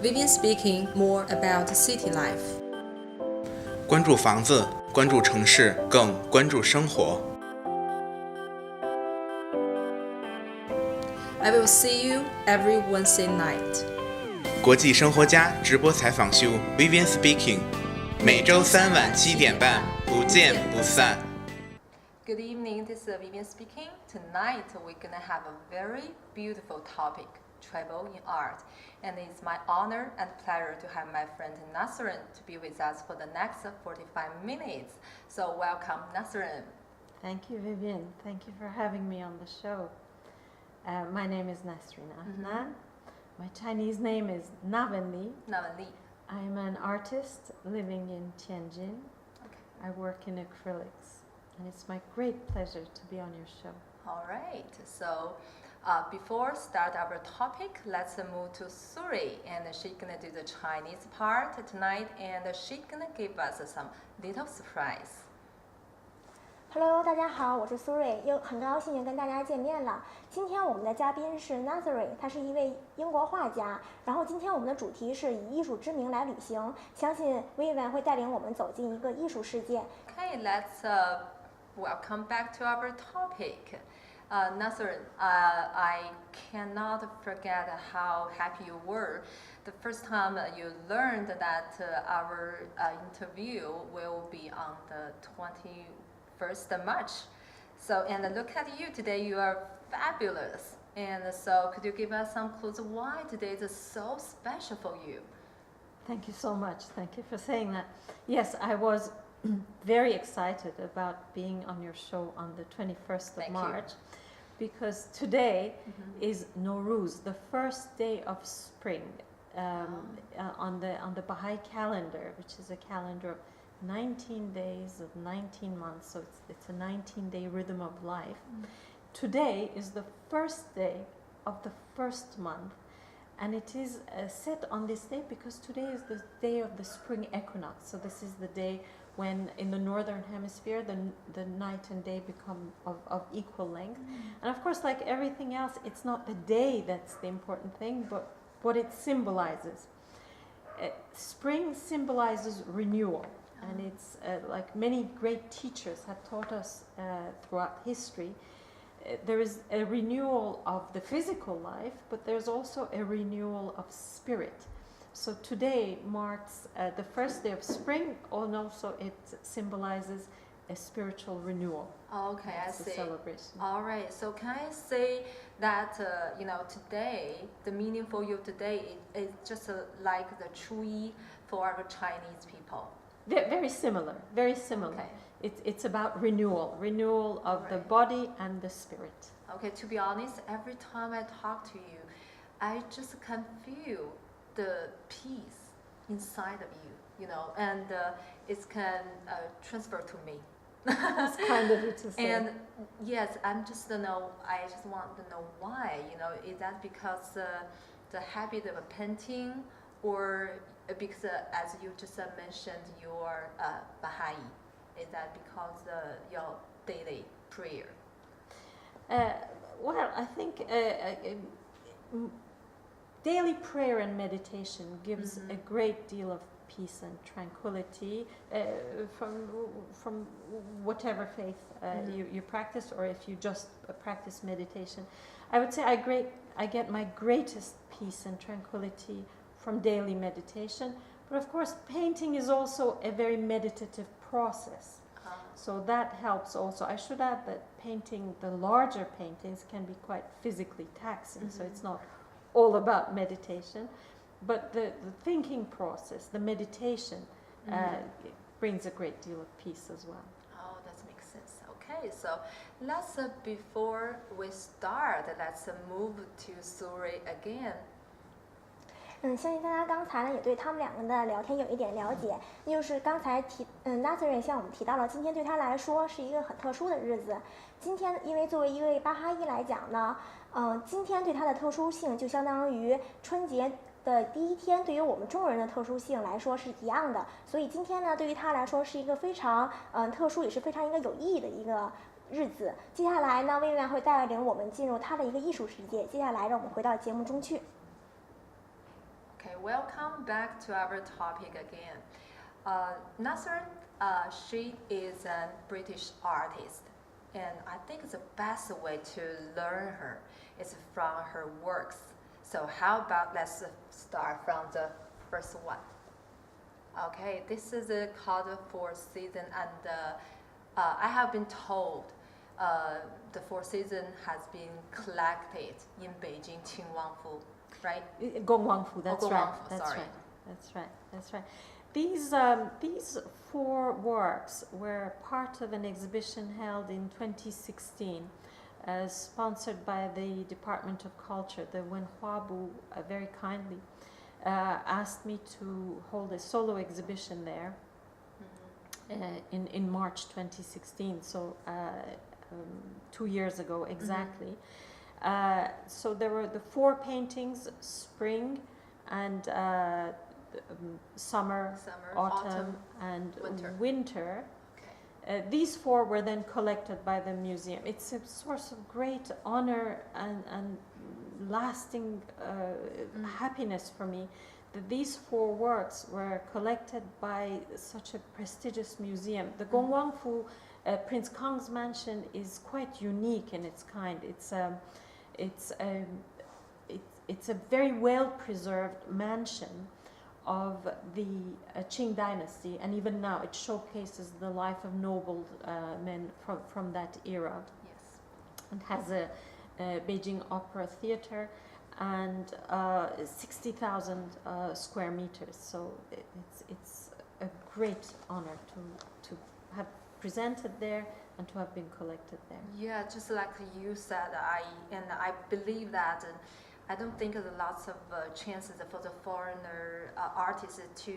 Vivian Speaking more about city life. 关注房子，关注城市，更关注生活。I will see you every Wednesday night. 国际生活家直播采访秀 Vivian Speaking， 每周3晚7点半，不见不散。Good evening, this is Vivian speaking. Tonight we're going to have a very beautiful topic, travel in art. And it's my honor and pleasure to have my friend Nassrin to be with us for the next 45 minutes. So welcome, Nassrin. Thank you, Vivian. Thank you for having me on the show. My name is Nassrin Adnan. My Chinese name is Navan Li. I'm an artist living in Tianjin. Okay. I work in acrylics. And it's my great pleasure to be on your show. All right. So before start our topic, let's move to Suri. And she's going to do the Chinese part tonight. And she's going to give us some little surprise. Hello， 大家好，我是苏瑞，又很高兴跟大家见面了。今天我们的嘉宾是 Nassrin， 他是一位英国画家。然后今天我们的主题是以艺术之名来旅行，相信 Vivian 会带领我们走进一个艺术世界。Okay, let's welcome back to our topic. Nassrin, I cannot forget how happy you were the first time you learned that our interview will be on the 21st of March. So, and look at you today, you are fabulous. And so could you give us some clues why today is so special for you? Thank you so much. Thank you for saying that. Yes, I was very excited about being on your show on the 21st of March because today is Nowruz, the first day of spring on the Baha'i calendar, which is a calendar of 19 days of 19 months, so it's a 19-day rhythm of life. Today is the first day of the first month, and it is set on this day because today is the day of the spring equinox. So this is the day when in the northern hemisphere the night and day become of equal length. And of course, like everything else, it's not the day that's the important thing, but what it symbolizes. Spring symbolizes renewal. And it's like many great teachers have taught us throughout history, there is a renewal of the physical life, but there's also a renewal of spirit. So today marks the first day of spring, and also it symbolizes a spiritual renewal. Okay, I see. Celebration. All right. So can I say that today the meaning for you today is just like the Chuyi for our Chinese people? Very similar. Very similar. Okay. It's about renewal of the body and the spirit. Okay. To be honest, every time I talk to you, I just can feel the peace inside of you, and it can transfer to me. That's kind of you to say. And yes, I just want to know why. Is that because the habit of painting, or because as you just mentioned, you are Baha'i? Is that because your daily prayer? Well, I think daily prayer and meditation gives a great deal of peace and tranquility from whatever faith you practice, or if you just practice meditation. I would say I get my greatest peace and tranquility from daily meditation, but of course painting is also a very meditative process, so that helps also. I should add that painting, the larger paintings, can be quite physically taxing, so it's not all about meditation, but the thinking process, the meditation, brings a great deal of peace as well. Oh, that makes sense. Okay, so let's before we start, let's move to Suri again. 相信大家刚才呢也对他们两个的聊天有一点了解，那就是刚才Nassrin 向我们提到了，今天对他来说是一个很特殊的日子。今天因为作为一位巴哈伊来讲呢，今天对他的特殊性就相当于春节的第一天对于我们中国人的特殊性来说是一样的，所以今天呢对于他来说是一个非常特殊，也是非常一个有意义的一个日子。接下来呢，Vivian会带领我们进入他的一个艺术世界。接下来让我们回到节目中去。Okay, welcome back to our topic again. Nassrin, she is a British artist, and I think the best way to learn her is from her works. So how about let's start from the first one. Okay, this is called Four Seasons, and I have been told the Four Seasons has been collected in Beijing, Qinhuangfu, right? Gongwangfu, that's right. Gongwangfu, That's sorry. right. That's right. That's right. These four works were part of an exhibition held in 2016, sponsored by the Department of Culture. The Wenhuabu very kindly asked me to hold a solo exhibition there in March 2016. So 2 years ago exactly. So there were the four paintings: spring and summer, autumn, and winter. Okay. These four were then collected by the museum. It's a source of great honor and lasting happiness for me that these four works were collected by such a prestigious museum. The Gongwangfu Prince Kang's mansion is quite unique in its kind. It's a very well preserved mansion of the Qing dynasty, and even now it showcases the life of noble men from that era. Yes. And has a Beijing Opera Theater and 60,000 square meters. So it's a great honor to have presented there and to have been collected there. Yeah, just like you said, I believe that. I don't think there's lots of chances for the foreigner artists to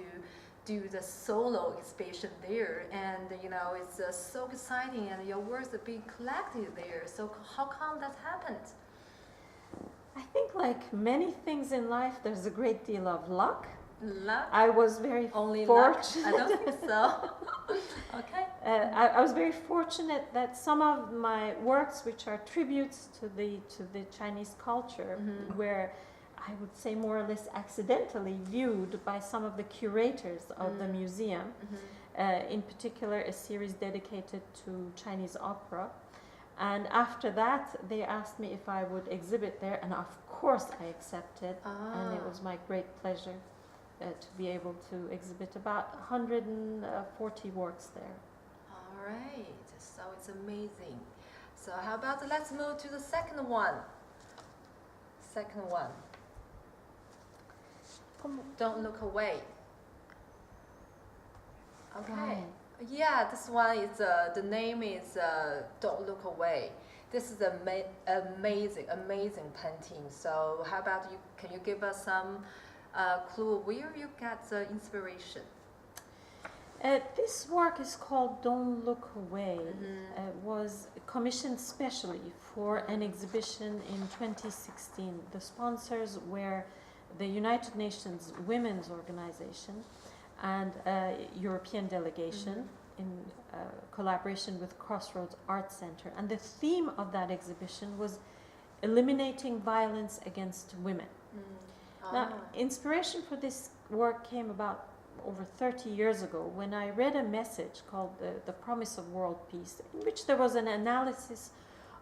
do the solo exhibition there, and it's so exciting, and your works are being collected there. So how come that happened? I think, like many things in life, there's a great deal of luck. Luck? I was very Only fortunate. luck? I don't think so. Okay. I was very fortunate that some of my works, which are tributes to the Chinese culture, were, I would say, more or less accidentally viewed by some of the curators of the museum. In particular, a series dedicated to Chinese opera. And after that, they asked me if I would exhibit there, and of course I accepted. And it was my great pleasure to be able to exhibit about 140 works there. All right, so it's amazing. So how about let's move to the second one. Second one. Don't look away. Okay. Right. Yeah, this one is the name is Don't Look Away. This is amazing painting. So how about you? Can you give us some clue where you get the inspiration? This work is called Don't Look Away. Was commissioned specially for an exhibition in 2016. The sponsors were the United Nations Women's Organization and a European delegation in collaboration with Crossroads Art Center. And the theme of that exhibition was eliminating violence against women. Now, inspiration for this work came about over 30 years ago when I read a message called The Promise of World Peace, in which there was an analysis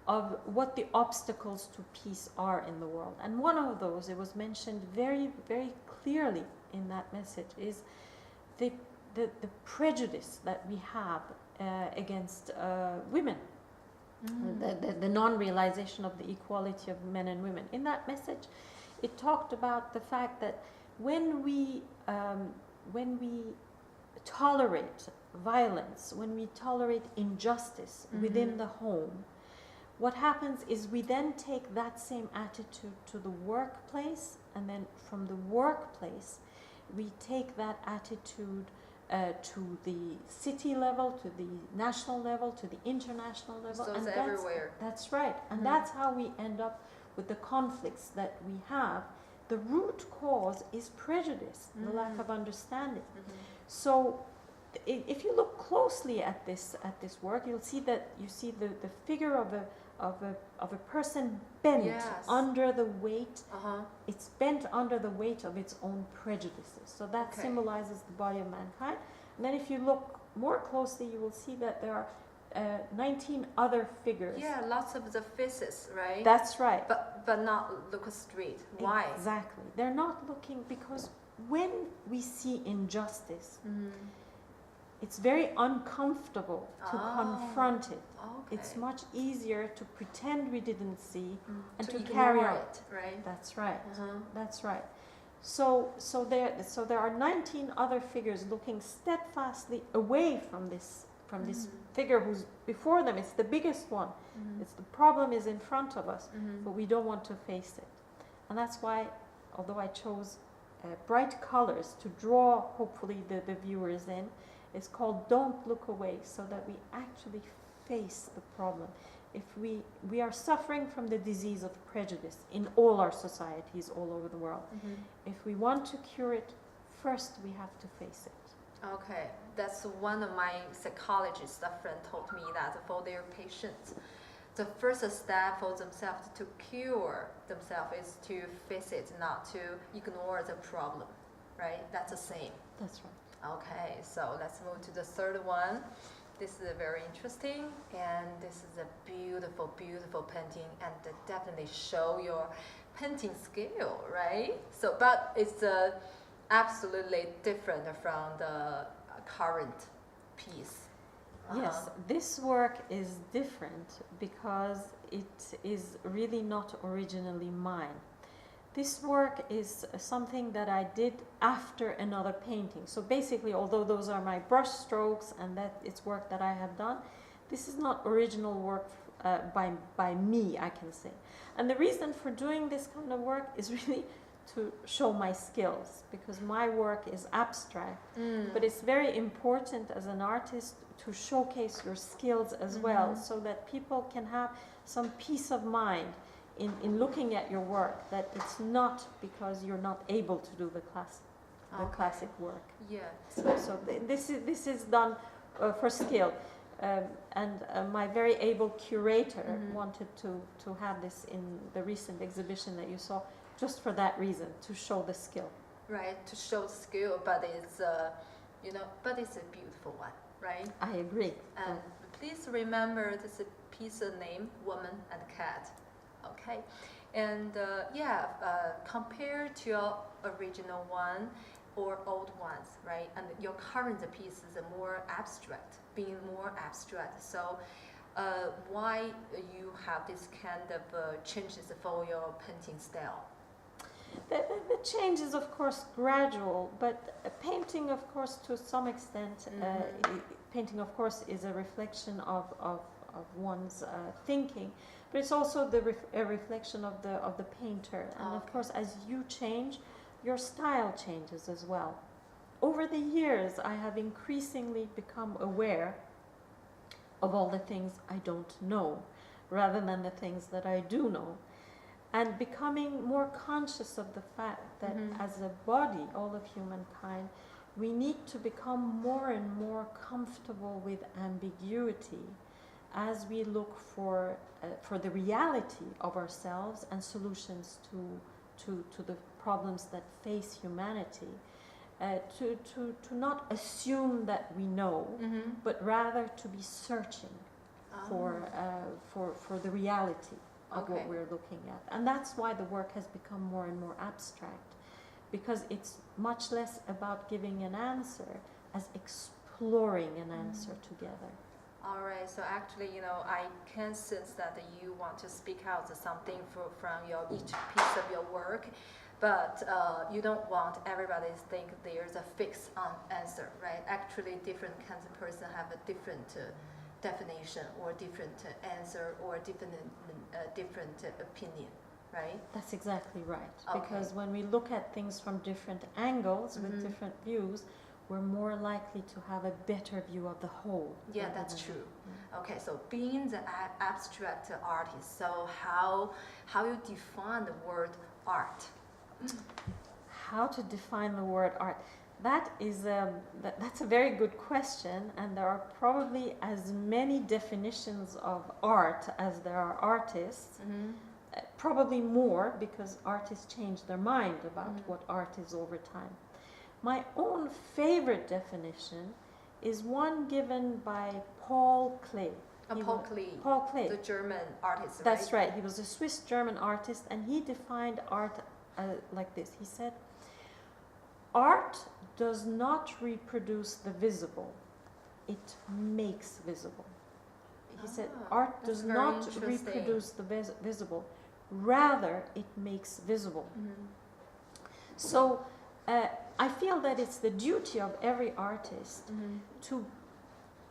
of what the obstacles to peace are in the world. And one of those, it was mentioned very, very clearly in that message, is the prejudice that we have against women, the non-realization of the equality of men and women. In that message, it talked about the fact that when we tolerate violence, when we tolerate injustice within the home, what happens is we then take that same attitude to the workplace, and then from the workplace we take that attitude to the city level, to the national level, to the international level. So and it's everywhere. That's right. And that's how we end up with the conflicts that we have. The root cause is prejudice, the lack of understanding. So if you look closely closely at this work, you'll see that you see the figure of a person bent Yes. under the weight. Uh-huh. It's bent under the weight of its own prejudices. So that Okay. symbolizes the body of mankind. And then if you look more closely, you will see that there are 19 other figures. Yeah, lots of the faces, right? That's right. but not look straight. Why? Exactly. They're not looking because when we see injustice, it's very uncomfortable to confront it. Okay. It's much easier to pretend we didn't see and to ignore carry on. it, right? That's right. Uh-huh. That's right. So there are 19 other figures looking steadfastly away from this figure who's before them. It's the biggest one. It's the problem is in front of us, but we don't want to face it. And that's why, although I chose bright colors to draw hopefully the viewers in, it's called Don't Look Away, so that we actually face the problem. If we are suffering from the disease of prejudice in all our societies all over the world. If we want to cure it, first we have to face it. Okay, that's one of my psychologists, a friend told me that for their patients, the first step for themselves to cure themselves is to face it, not to ignore the problem, right? That's the same. That's right. Okay, so let's move to the third one. This is very interesting, and this is a beautiful, beautiful painting, and definitely show your painting skill, right? So, but it's absolutely different from the current piece. Yes, this work is different because it is really not originally mine. This work is something that I did after another painting. So basically, although those are my brush strokes and that it's work that I have done, this is not original work by me, I can say. And the reason for doing this kind of work is really to show my skills, because my work is abstract, but it's very important as an artist to showcase your skills as well, so that people can have some peace of mind in looking at your work, that it's not because you're not able to do the classic work. Yeah. So this is done for skill, and my very able curator wanted to have this in the recent exhibition that you saw, just for that reason, to show the skill. Right, to show skill, but it's but it's a beautiful one, right? I agree. And please remember this piece name, Woman and Cat. Okay, and compared to your original one or old ones, right? And your current piece is more abstract, being more abstract. So, why you have this kind of changes for your painting style? The change is of course gradual, but painting, of course, to some extent, painting, of course, is a reflection of one's thinking. But it's also a reflection of the painter, and of course, as you change, your style changes as well. Over the years, I have increasingly become aware of all the things I don't know, rather than the things that I do know, and becoming more conscious of the fact that as a body, all of humankind, we need to become more and more comfortable with ambiguity as we look for the reality of ourselves and solutions to the problems that face humanity, to not assume that we know, but rather to be searching for the reality of what we're looking at. And that's why the work has become more and more abstract, because it's much less about giving an answer as exploring an answer together. All right, so actually, I can sense that you want to speak out something from each piece of your work, but you don't want everybody to think there's a fixed answer, right? Actually, different kinds of person have a different definition or different answer or different opinion, right? That's exactly right. Okay. Because when we look at things from different angles, with different views, we're more likely to have a better view of the whole. Yeah, that's true. Okay, so being the abstract artist, so how you define the word art? How to define the word art? that's a very good question, and there are probably as many definitions of art as there are artists. Probably more, because artists change their mind about what art is over time. My own favorite definition is one given by Paul Klee. Paul Klee, the German artist. That's right. He was a Swiss-German artist, and he defined art like this. He said, "Art does not reproduce the visible; it makes visible." He said, "Art does not reproduce the visible; rather, it makes visible." So, I feel that it's the duty of every artist to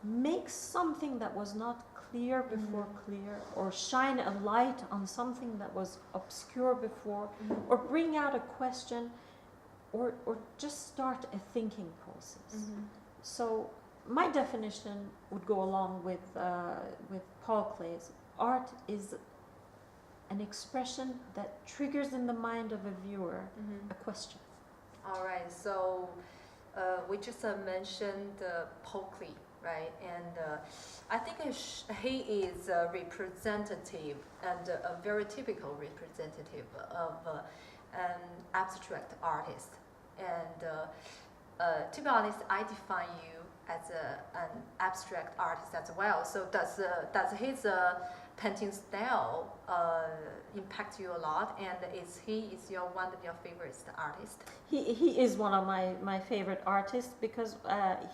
make something that was not clear before clear, or shine a light on something that was obscure before, or bring out a question, or just start a thinking process. So my definition would go along with Paul Klee's. Art is an expression that triggers in the mind of a viewer a question. All right, so we just mentioned Paul Klee, right? And I think he is a representative, and a very typical representative of an abstract artist. And to be honest, I define you as an abstract artist as well. So does his painting style impact you a lot? And is one of your favorite artists? He is one of my favorite artists, because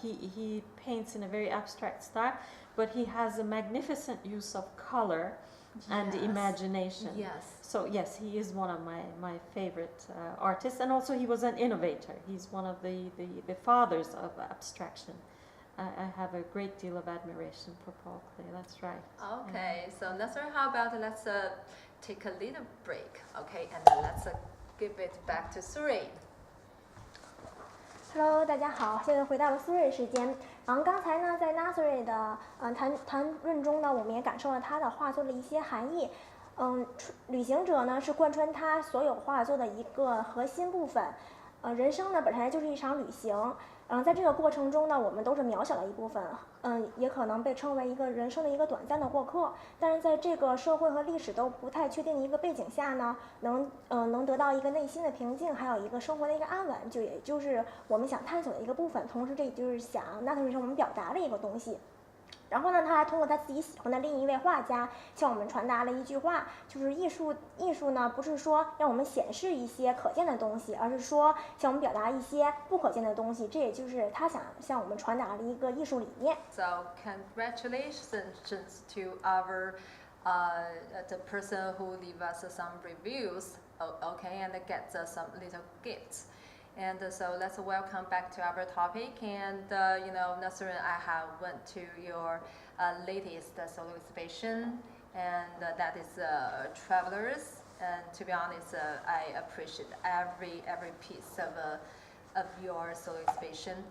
he paints in a very abstract style, but he has a magnificent use of color and imagination. Yes. So yes, he is one of my favorite artists, and also he was an innovator. He's one of the fathers of abstraction. I have a great deal of admiration for Paul Klee. That's right. Okay, so Nassrin, how about let's take a little break, okay, and let's give it back to Nassrin. Hello， 大家好，现在回到了苏芮时间。然后刚才呢，在 Nassrin 的谈论中呢，我们也感受了他的画作的一些含义。旅行者呢是贯穿他所有画作的一个核心部分。人生呢本来就是一场旅行。在这个过程中呢，我们都是渺小的一部分，也可能被称为一个人生的一个短暂的过客。但是在这个社会和历史都不太确定的一个背景下呢，能得到一个内心的平静，还有一个生活的一个安稳，也就是我们想探索的一个部分。同时，这也就是想Nassrin向我们表达的一个东西。然后呢，他还通过他自己喜欢的另一位画家向我们传达了一句话，就是艺术呢不是说让我们显示一些可见的东西，而是说向我们表达一些不可见的东西。这也就是他想向我们传达的一个艺术理念。So congratulations to our the person who leave us some reviews, okay, and gets us some little gifts. And so let's welcome back to our topic. And Nassrin, I have went to your latest solo exhibition, and that is Travelers. And to be honest, I appreciate every piece of your solo exhibition.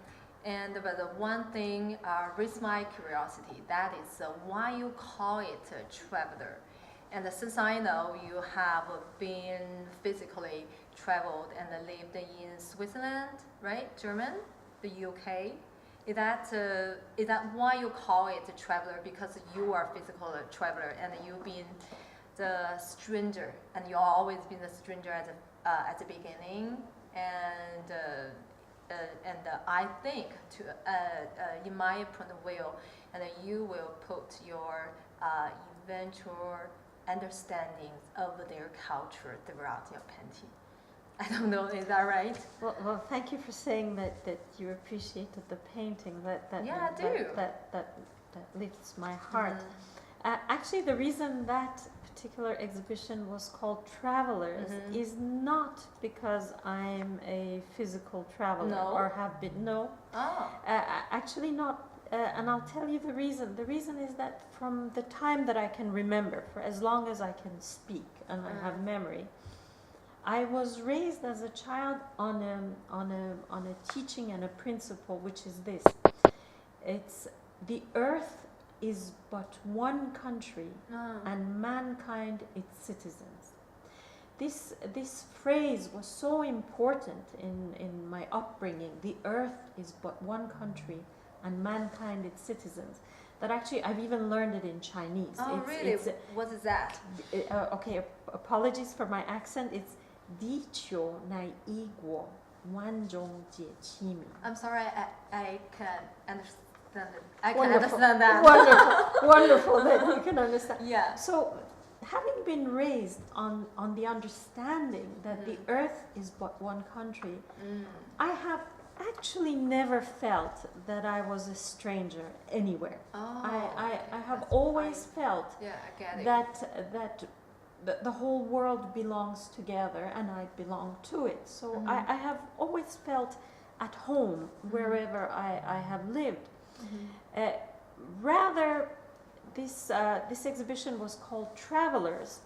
But the one thing raised my curiosity. That is why you call it a traveler. And since I know you have been physically traveled and lived in Switzerland, right? German, the UK. Is that why you call it a traveler? Because you are a physical traveler, and you've been the stranger, and you've always been the stranger at the beginning. And I think, in my point of view, and you will put your eventual understandings of their culture throughout your painting. I don't know, is that right? Well, thank you for saying that you appreciated the painting. Yeah, I do. That lifts my heart. Actually, the reason that particular exhibition was called Travelers is not because I'm a physical traveler or have been. No. Oh. Actually not. And I'll tell you the reason. The reason is that from the time that I can remember, for as long as I can speak and I have memory, I was raised as a child on a teaching and a principle, which is this: it's the earth is but one country, and mankind its citizens. this phrase was so important in my upbringing. The earth is but one country, and mankind its citizens. That actually I've even learned it in Chinese. Oh, really? What is that? Okay, apologies for my accent. It's 地球乃一国，万众皆其民。 I'm sorry, I can understand it. I can Wonderful. understand that. Wonderful that you can understand. Yeah. So, having been raised on the understanding that the earth is but one country, I have actually never felt that I was a stranger anywhere. Oh, I have that's always fine. felt Yeah, I get it. that the whole world belongs together and I belong to it. So I have always felt at home wherever I have lived. Rather, this exhibition was called Travelers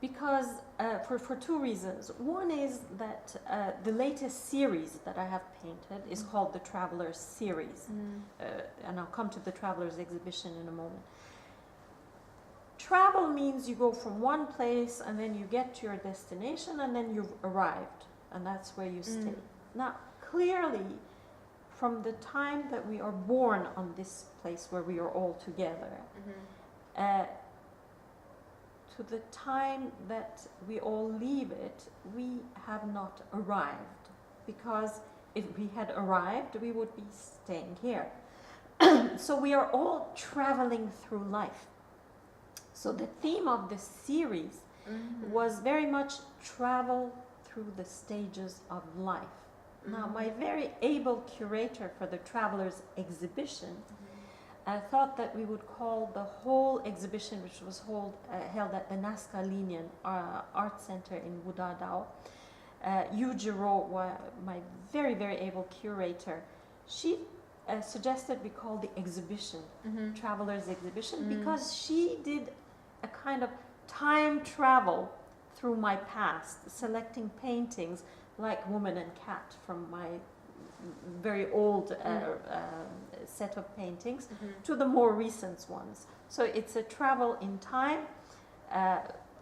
because for two reasons. One is that the latest series that I have painted is called the Travelers series, and I'll come to the Travelers exhibition in a moment. Travel means you go from one place and then you get to your destination and then you've arrived and that's where you stay. Now, clearly, from the time that we are born on this place where we are all together, to the time that we all leave it, we have not arrived. Because if we had arrived, we would be staying here. So we are all traveling through life. So the theme of the series was very much travel through the stages of life. Now, my very able curator for the Travelers exhibition thought that we would call the whole exhibition, which was held at the Nassrin Art Center in Wudadao. Yu Jiro, my very, very able curator, she suggested we call the exhibition Travelers exhibition because she did a kind of time travel through my past, selecting paintings like Woman and Cat from my very old set of paintings to the more recent ones. So it's a travel in time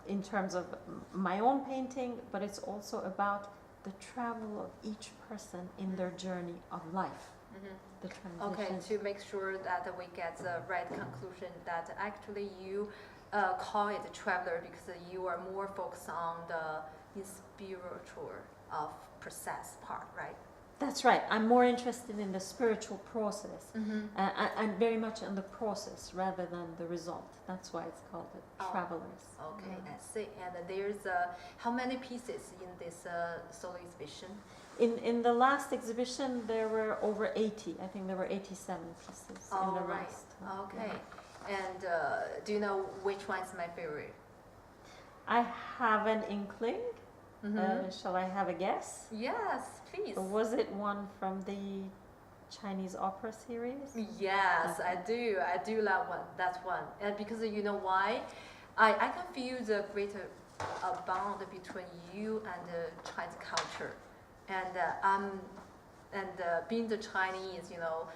in terms of my own painting, but it's also about the travel of each person in their journey of life. The Okay, transition. to make sure that we get the right conclusion that actually you call it traveler because you are more focused on the spiritual of process part, right? That's right. I'm more interested in the spiritual process and very much in the process rather than the result. That's why it's called the Travelers. Okay, I see. And there's how many pieces in this solo exhibition? In the last exhibition, there were over 80. I think there were 87 pieces in the right. last. Okay. And do you know which one is my favorite? I have an inkling. Shall I have a guess? Yes, please. Was it one from the Chinese opera series? Yes, I do. I do love one. That one. And because you know why? I can feel the greater bond between you and the Chinese culture. And being the Chinese, you know,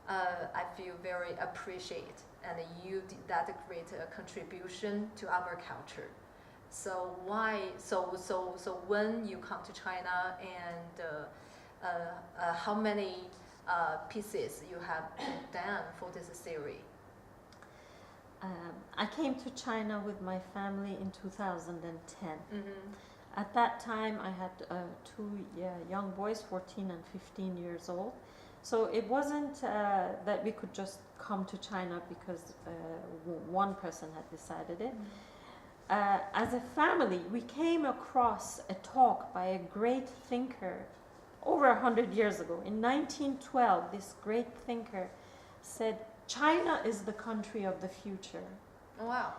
I feel very appreciated. And you did that great contribution to our culture. So why? So when you come to China, and how many pieces you have done for this series? I came to China with my family in 2010. At that time, I had two young boys, 14 and 15 years old. So it wasn't that we could just come to China because one person had decided it. As a family, we came across a talk by a great thinker over 100 years ago. In 1912, this great thinker said, China is the country of the future. Wow.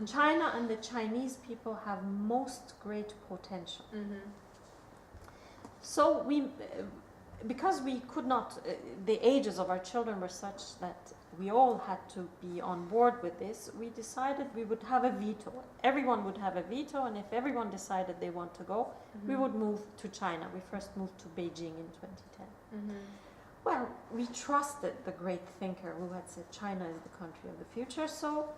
China and the Chinese people have most great potential. So because we could not, the ages of our children were such that we all had to be on board with this, we decided we would have a veto. Everyone would have a veto, and if everyone decided they want to go, we would move to China. We first moved to Beijing in 2010. Well, we trusted the great thinker who had said China is the country of the future, so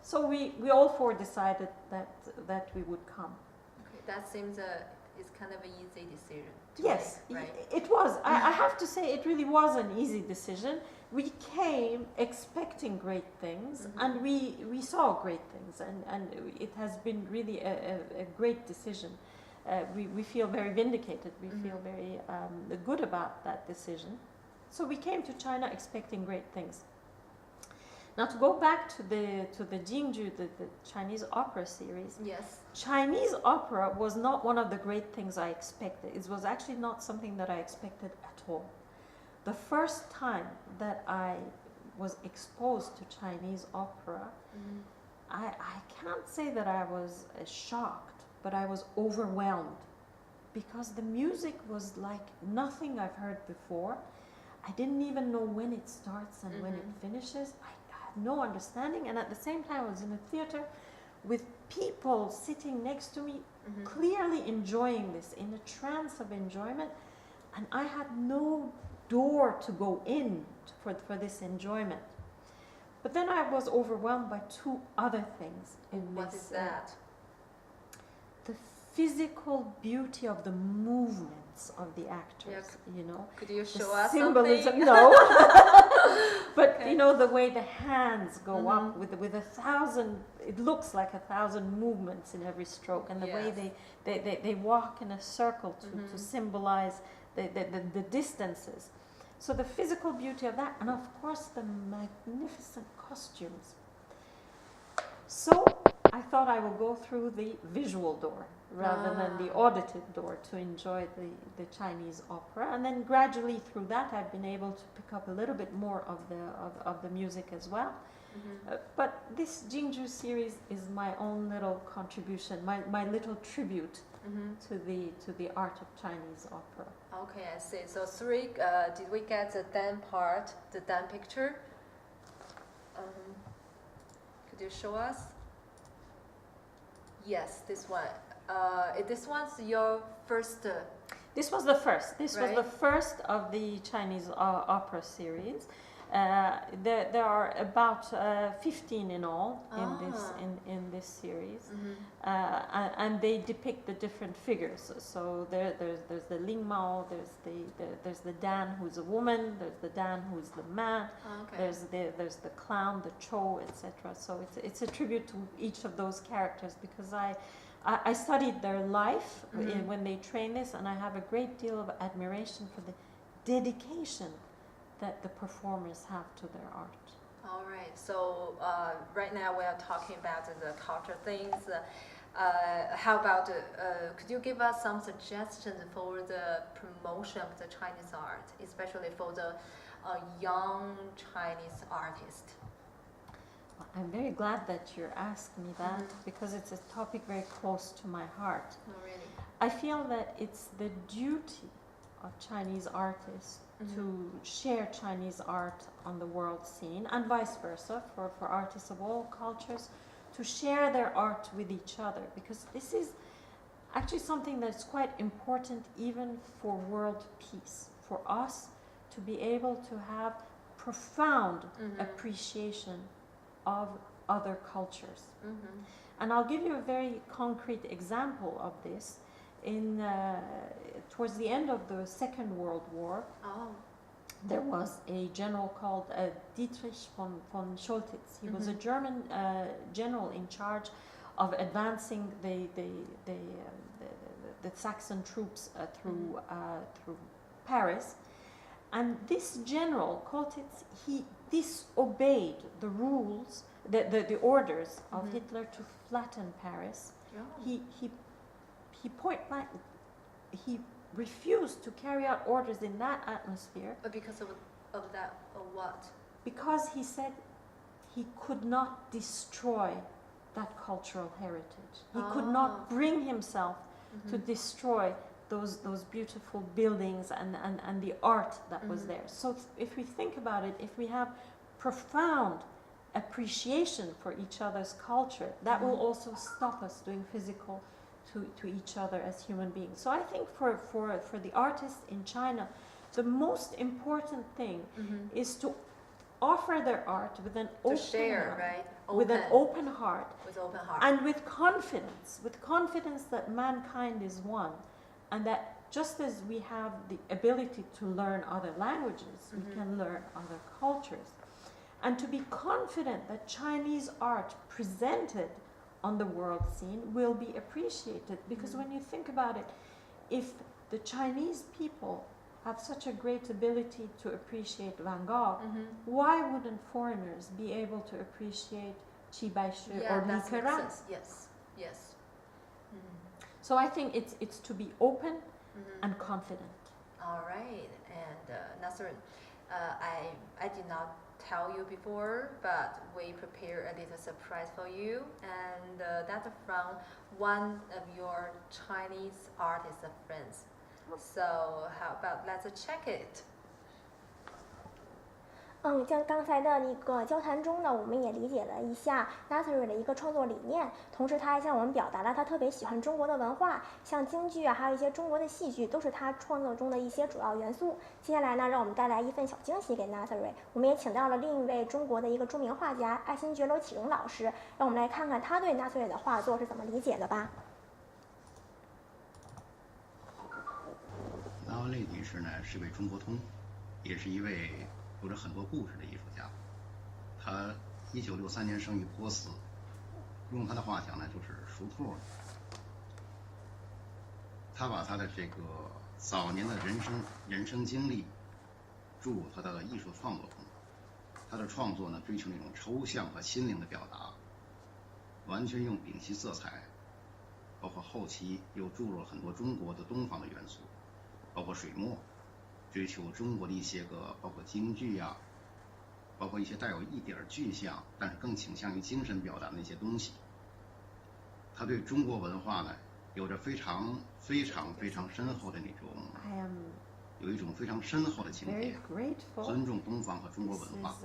So we all four decided that we would come. Okay, that seems it's kind of an easy decision. Yes, make, right? it was. I have to say it really was an easy decision. We came expecting great things, and we saw great things, and it has been really a great decision. We feel very vindicated. We feel very good about that decision. So we came to China expecting great things. Now to go back to the Jingju, the Chinese opera series. Yes. Chinese opera was not one of the great things I expected. It was actually not something that I expected at all. The first time that I was exposed to Chinese opera, I can't say that I was shocked, but I was overwhelmed because the music was like nothing I've heard before. I didn't even know when it starts and when it finishes. I had no understanding, and at the same time I was in a theater with people sitting next to me, clearly enjoying this, in a trance of enjoyment, and I had no door to go in for this enjoyment. But then I was overwhelmed by two other things in What this. is that? The physical beauty of the movements of the actors, you know. Could you The show us symbolism, something? no. But Okay. you know, the way the hands go up with 1,000, it looks like 1,000 movements in every stroke, and the way they walk in a circle to symbolize the distances. So the physical beauty of that, and of course the magnificent costumes. So I thought I would go through the visual door rather than the auditive door to enjoy the Chinese opera, and then gradually through that I've been able to pick up a little bit more of the music as well. But this Jingju series is my own little contribution, my little tribute to the art of Chinese opera. Okay, I see. So three, did we get the Dan part, the Dan picture? Could you show us? Yes, this one. This one's your first. This was the first. This was Right. the first of the Chinese opera series. There are about 15 in all in this series, and they depict the different figures. So there's the Ling Mao, there's the Dan who's a woman, there's the Dan who's the man, there's the clown, the Cho, etc. So it's a tribute to each of those characters, because I studied their life when they train this, and I have a great deal of admiration for the dedication that the performers have to their art. All right. So right now we are talking about the culture things. How about? Could you give us some suggestions for the promotion of the Chinese art, especially for the young Chinese artist? I'm very glad that you're asking me that, because it's a topic very close to my heart. Oh, really? I feel that it's the duty of Chinese artists to share Chinese art on the world scene, and vice versa for artists of all cultures to share their art with each other, because this is actually something that's quite important even for world peace, for us to be able to have profound appreciation of other cultures. And I'll give you a very concrete example of this. Towards the end of the Second World War, there was a general called Dietrich von Scholtitz. He was a German general in charge of advancing the Saxon troops through Paris. And this general, Scholtitz, he disobeyed the rules, the orders of Hitler to flatten Paris. He point blank, he refused to carry out orders in that atmosphere. But because of that, of what? Because he said he could not destroy that cultural heritage. He could not bring himself to destroy those beautiful buildings and the art that was there. So if we think about it, if we have profound appreciation for each other's culture, that will also stop us doing physical to each other as human beings. So I think for the artists in China, the most important thing is to offer their art with an To open share, heart, right? with an open heart, With open heart. and with confidence that mankind is one, and that just as we have the ability to learn other languages, we can learn other cultures, and to be confident that Chinese art presented on the world scene will be appreciated. Because when you think about it, if the Chinese people have such a great ability to appreciate Van Gogh, why wouldn't foreigners be able to appreciate Qi Baishu Yeah, or Li that makes Keran? sense. Yes, yes. So I think it's to be open and confident. All right, and Nassrin, I did not tell you before, but we prepared a little surprise for you, and that's from one of your Chinese artist friends. So how about let's check it? 像刚才的那个交谈中呢，我们也理解了一下 Nassrin 的一个创作理念，同时他还向我们表达了他特别喜欢中国的文化，像京剧啊，还有一些中国的戏剧，都是他创作中的一些主要元素。接下来呢，让我们带来一份小惊喜给 Nassrin， 我们也请到了另一位中国的一个著名画家爱新觉罗启荣老师，让我们来看看他对 Nassrin 的画作是怎么理解的吧。拉文蕾女士呢是位中国通，也是一位有着很多故事的艺术家。她1963年生于波斯，用她的话讲呢，就是属兔。她把她的这个早年的人生经历注入她的艺术创作中。她的创作呢，追求那种抽象和心灵的表达，完全用丙烯色彩，包括后期又注入了很多中国的东方的元素，包括水墨。追求中国的一些个，包括京剧呀，包括一些带有一点具象，但是更倾向于精神表达的一些东西。他对中国文化呢，有着非常深厚的那种，有一种非常深厚的情结，尊重东方和中国文化。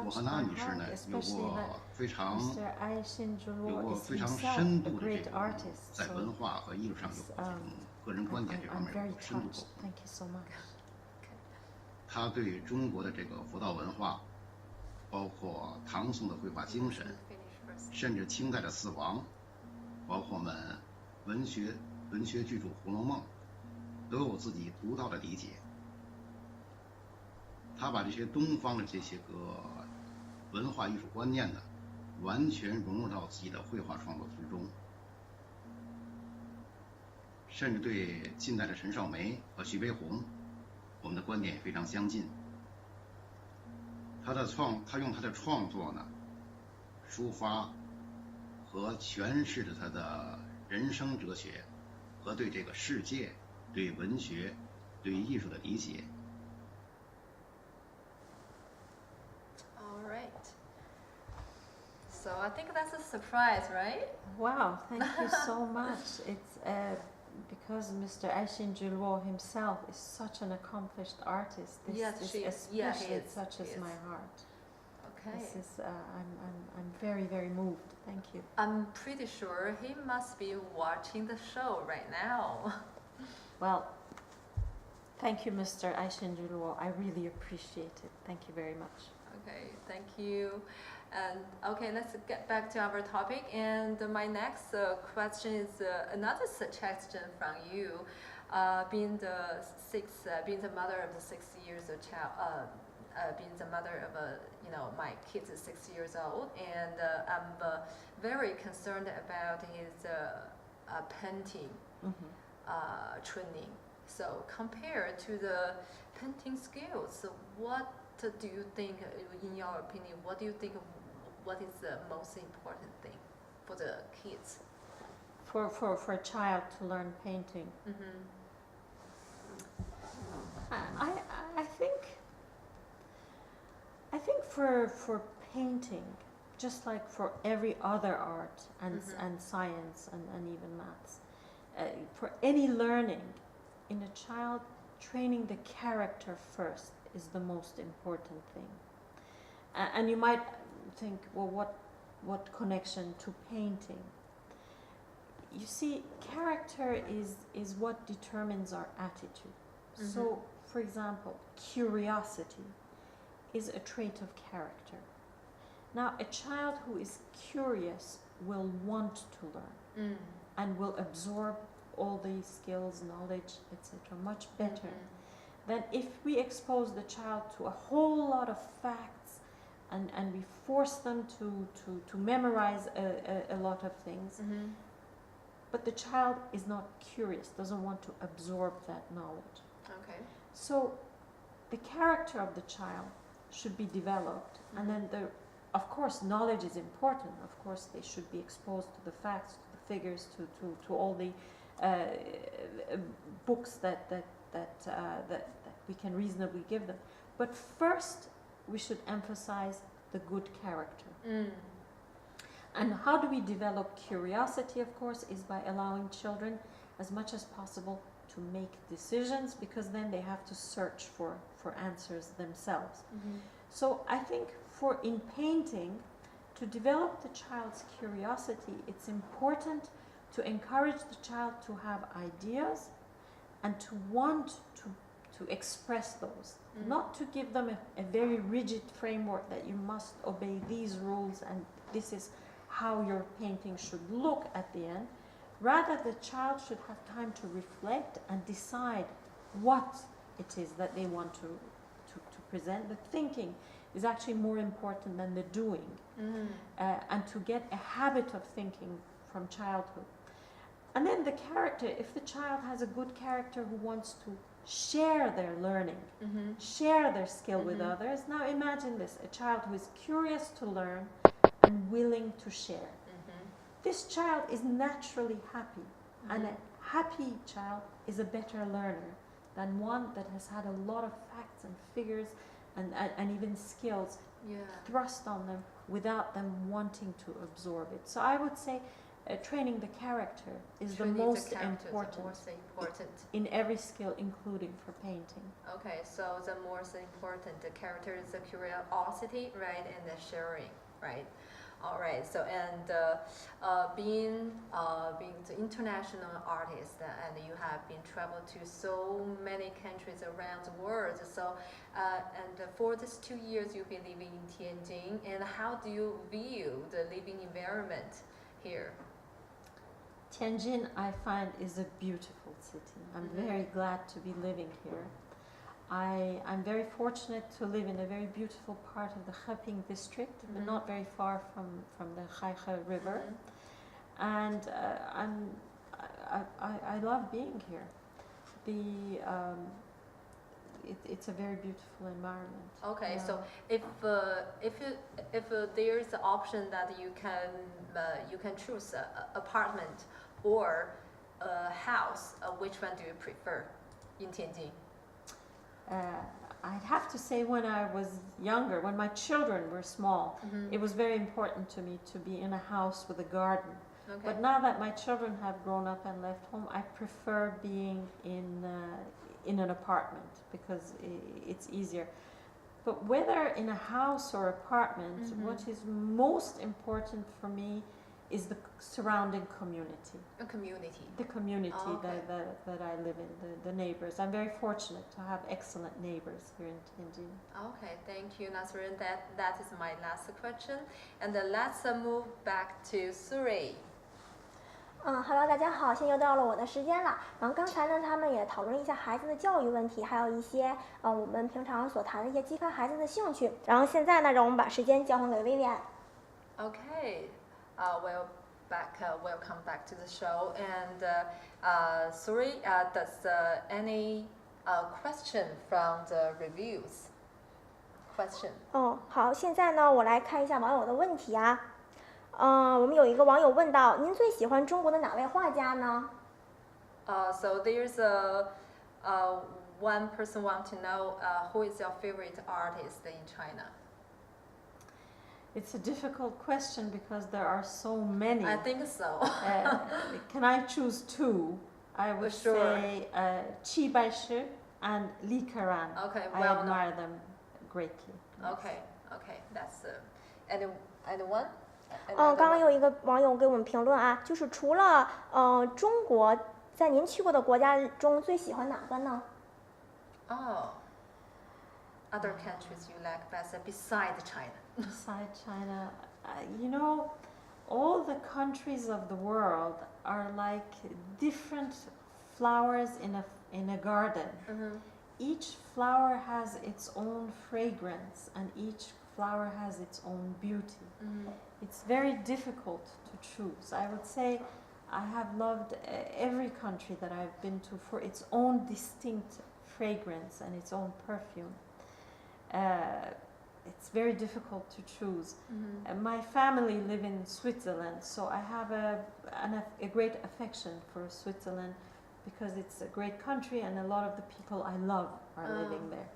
我和那女士呢，有过非常深度的这种在文化和艺术上有这种个人观点这方面有深度沟通。他对中国的这个佛道文化，包括唐宋的绘画精神，甚至清代的四王，包括我们文学巨著《红楼梦》，都有自己独到的理解。他把这些东方的这些个文化艺术观念呢，完全融入到自己的绘画创作之中，甚至对近代的陈少梅和徐悲鸿，我们的观点也非常相近。他用他的创作呢，抒发和诠释着他的人生哲学和对这个世界、对文学、对艺术的理解。So I think that's a surprise, right? Wow, thank you so much. It's because Mr. Aishin Julwo himself is such an accomplished artist. This especially touches my heart. Okay. This is I'm very moved. Thank you. I'm pretty sure he must be watching the show right now. Well, thank you, Mr. Aishin Julwo. I really appreciate it. Thank you very much. Okay, thank you. And okay, let's get back to our topic. And my next question is another suggestion from you. Being the mother of the 6 years old child, being the mother of my kids is 6 years old, and I'm very concerned about his painting training. So compared to the painting skills, what do you think, in your opinion, what do you think? What is the most important thing for the kids? For a child to learn painting. I think for painting, just like for every other art and science and even maths, for any learning in a child, training the character first is the most important thing. And you might think, well, what connection to painting? You see, character is what determines our attitude. So, for example, curiosity is a trait of character. Now, a child who is curious will want to learn and will absorb all the skills, knowledge, etc. much better than if we expose the child to a whole lot of facts and we force them to memorize a lot of things. But the child is not curious, doesn't want to absorb that knowledge. Okay. So the character of the child should be developed, and then of course knowledge is important. Of course they should be exposed to the facts, to the figures, to all the books that we can reasonably give them. But first we should emphasize the good character. And how do we develop curiosity, of course, is by allowing children as much as possible to make decisions, because then they have to search for answers themselves. So I think in painting, to develop the child's curiosity, it's important to encourage the child to have ideas and to want to express those. Not to give them a very rigid framework that you must obey these rules and this is how your painting should look at the end. Rather, the child should have time to reflect and decide what it is that they want to present. The thinking is actually more important than the doing, and to get a habit of thinking from childhood. And then the character, if the child has a good character who wants to share their learning, share their skill with others. Now imagine this, a child who is curious to learn and willing to share. This child is naturally happy, and a happy child is a better learner than one that has had a lot of facts and figures and even skills thrust on them without them wanting to absorb it. So I would say training the character is the most important in every skill, including for painting. Okay, so the most important, the character is the curiosity, right, and the sharing, right? All right. So being the international artist, and you have been traveled to so many countries around the world. So and for these 2 years you've been living in Tianjin, and how do you view the living environment here? Tianjin, I find, is a beautiful city. I'm very glad to be living here. I'm very fortunate to live in a very beautiful part of the Heping district, but not very far from the Haihe River. And I love being here. It's a very beautiful environment. Okay, so if there's the option that you can choose a apartment or a house, which one do you prefer in Tianjin? I'd have to say when I was younger, when my children were small, it was very important to me to be in a house with a garden. Okay. But now that my children have grown up and left home, I prefer being in an apartment because it's easier. But whether in a house or apartment, what is most important for me is the surrounding community. A community. The community okay. that I live in, the neighbors. I'm very fortunate to have excellent neighbors here in Tianjin. Okay, thank you, Nassrin. That is my last question. And let's move back to Suri. Hello， 大家好，现在又到了我的时间了。然后刚才呢，他们也讨论一下孩子的教育问题，还有一些我们平常所谈的一些激发孩子的兴趣。然后现在呢，让我们把时间交还给Vivian。Okay, welcome back to the show. And Suri, does any question from the reviews? Question. 好，现在呢，我来看一下网友的问题啊。我们有一个网友问到，您最喜欢中国的哪位画家呢？So there's one person want to know who is your favorite artist in China? It's a difficult question because there are so many. I think so. Can I choose two? I would say Qi Baishi and Li Keran. Okay, I admire them greatly. Okay, that's anyone? 刚刚有一个网友给我们评论啊，就是除了中国，在您去过的国家中最喜欢哪个呢 other countries you like best beside China? Beside China, all the countries of the world are like different flowers in a garden. Each flower has its own fragrance and each flower has its own beauty. It's very difficult to choose. I would say I have loved every country that I've been to for its own distinct fragrance and its own perfume. It's very difficult to choose. My family live in Switzerland, so I have a great affection for Switzerland because it's a great country and a lot of the people I love are living there.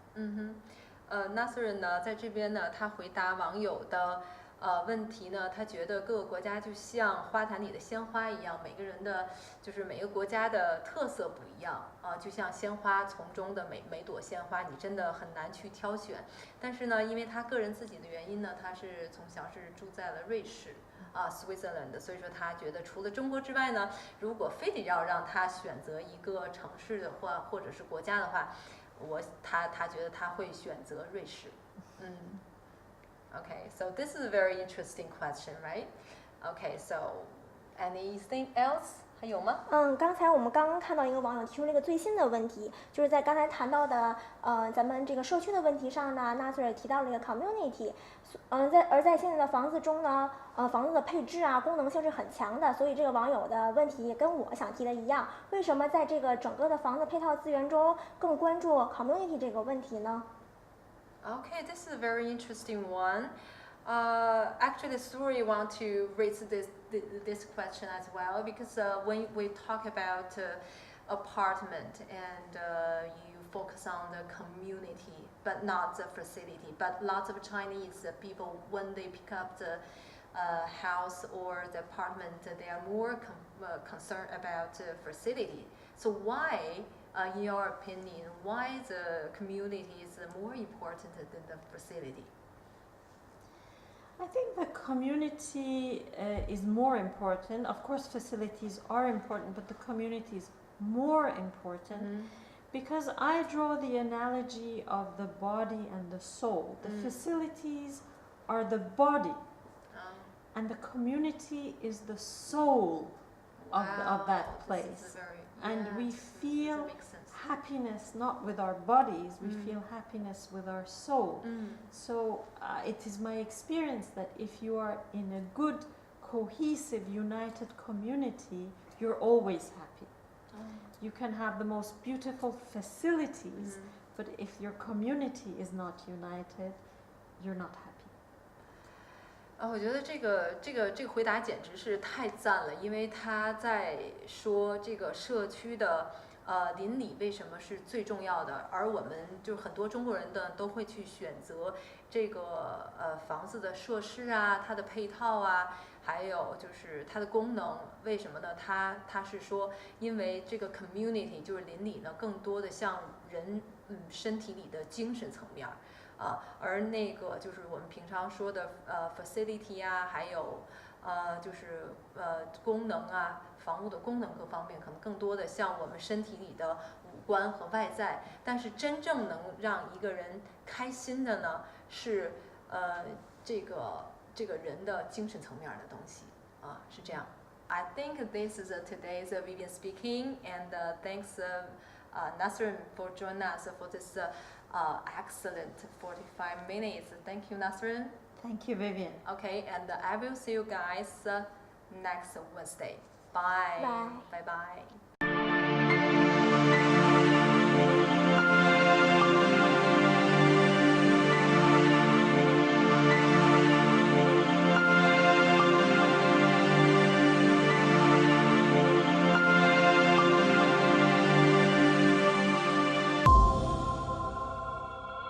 Nassrin 呢，在这边呢，他回答网友的问题呢，他觉得各个国家就像花坛里的鲜花一样，每个人的就是每个国家的特色不一样就像鲜花丛中的每朵鲜花，你真的很难去挑选。但是呢，因为他个人自己的原因呢，他是从小是住在了瑞士Switzerland， 所以说他觉得除了中国之外呢，如果非得要让他选择一个城市的话，或者是国家的话，他觉得他会选择瑞士。Okay, so this is a very interesting question, right? Okay, so anything else? 还有吗？刚才我们刚刚看到一个网友提出了一个最新的问题，就是在刚才谈到的咱们这个社区的问题上呢，Nassrin提到了一个 community，在现在的房子中呢，房子的配置啊功能性是很强的，所以这个网友的问题也跟我想提的一样，为什么在这个整个的房子配套资源中更关注 community 这个问题呢？ Okay, this is a very interesting one. Actually, the story want to raise this question as well because when we talk about apartment and you focus on the community but not the facility, but lots of Chinese people when they pick up the house or the apartment, they are more concerned about the facility. So why? In your opinion, why the community is more important than the facility? I think the community is more important. Of course, facilities are important, but the community is more important because I draw the analogy of the body and the soul. The facilities are the body, and the community is the soul of that place. And we feel happiness not with our bodies, we feel happiness with our soul. So it is my experience that if you are in a good, cohesive, united community, you're always happy. You can have the most beautiful facilities, but if your community is not united, you're not happy. 我觉得这个回答简直是太赞了，因为他在说这个社区的邻里为什么是最重要的，而我们就是很多中国人的都会去选择这个房子的设施啊，它的配套啊，还有就是它的功能，为什么呢？他是说，因为这个 community 就是邻里呢，更多的像人身体里的精神层面。而那个就是我们平常说的facility 啊，还有就是功能啊，房屋的功能各方面，可能更多的像我们身体里的五官和外在。但是真正能让一个人开心的呢，是这个人的精神层面的东西是这样。I think this is today's Vivian Speaking, and thanks Nassrin for joining us for this. Excellent 45 minutes. Thank you, Nassrin. Thank you, Vivian. Okay, and I will see you guys next Wednesday. Bye. Bye. Bye bye.